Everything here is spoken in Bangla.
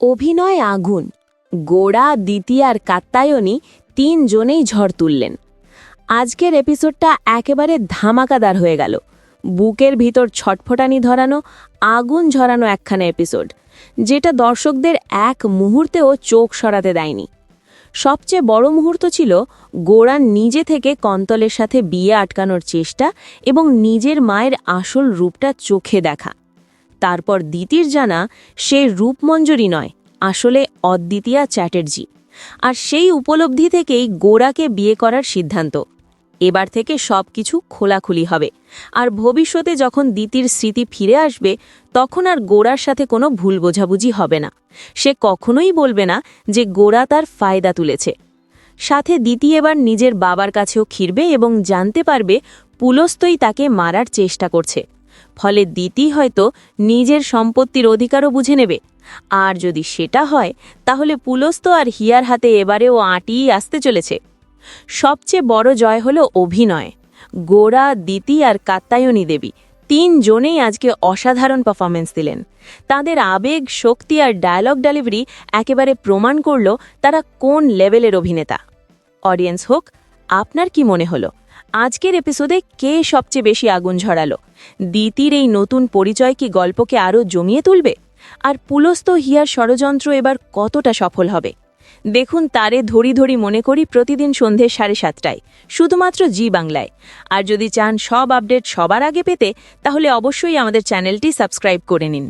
অভিনয় আগুন। গোড়া, দ্বিতীয় আর কাত্যায়নী তিনজনেই ঝড় তুললেন। আজকের এপিসোডটা একেবারে ধামাকাদার হয়ে গেল। বুকের ভিতর ছটফটানি ধরানো, আগুন ঝরানো একখানা এপিসোড, যেটা দর্শকদের এক মুহূর্তেও চোখ সরাতে দেয়নি। সবচেয়ে বড় মুহূর্ত ছিল গোড়ার নিজে থেকে কন্তলের সাথে বিয়ে আটকানোর চেষ্টা এবং নিজের মায়ের আসল রূপটা চোখে দেখা। তারপর দ্বিতীর জানা সে রূপমঞ্জরি নয়, আসলে অদ্বিতীয়া চ্যাটার্জি। আর সেই উপলব্ধি থেকেই গোড়াকে বিয়ে করার সিদ্ধান্ত। এবার থেকে সবকিছু খোলাখুলি হবে, আর ভবিষ্যতে যখন দ্বিতীর স্মৃতি ফিরে আসবে তখন আর গোড়ার সাথে কোনো ভুল বোঝাবুঝি হবে না। সে কখনোই বলবে না যে গোড়া তার ফায়দা তুলেছে। সাথে দ্বিতীয় এবার নিজের বাবার কাছেও ফিরবে এবং জানতে পারবে পুলস্তই তাকে মারার চেষ্টা করছে। ফলে দ্বিতীয় হয়তো নিজের সম্পত্তির অধিকারও বুঝে নেবে। আর যদি সেটা হয় তাহলে পুলস্ত আর হিয়ার হাতে এবারেও আঁটিই আসতে চলেছে। সবচেয়ে বড় জয় হলো অভিনয়। গোড়া, দ্বিতীয় আর কাত্যায়নী দেবী তিনজনেই আজকে অসাধারণ পারফরমেন্স দিলেন। তাদের আবেগ, শক্তি আর ডায়লগ ডেলিভারি একেবারে প্রমাণ করল তারা কোন লেভেলের অভিনেতা। অডিয়েন্স হোক, আপনার কি মনে হলো আজকের এপিসোডে কে সবচেয়ে বেশি আগুন ঝরালো? দ্বিতীর এই নতুন পরিচয় কি গল্পকে আরও জমিয়ে তুলবে? আর পুলস্ত হিয়ার ষড়যন্ত্র এবার কতটা সফল হবে? দেখুন তারে ধরি ধরি মনে করি প্রতিদিন সন্ধে 7:30টায়, শুধুমাত্র জি বাংলায়। আর যদি চান সব আপডেট সবার আগে পেতে, তাহলে অবশ্যই আমাদের চ্যানেলটি সাবস্ক্রাইব করে নিন।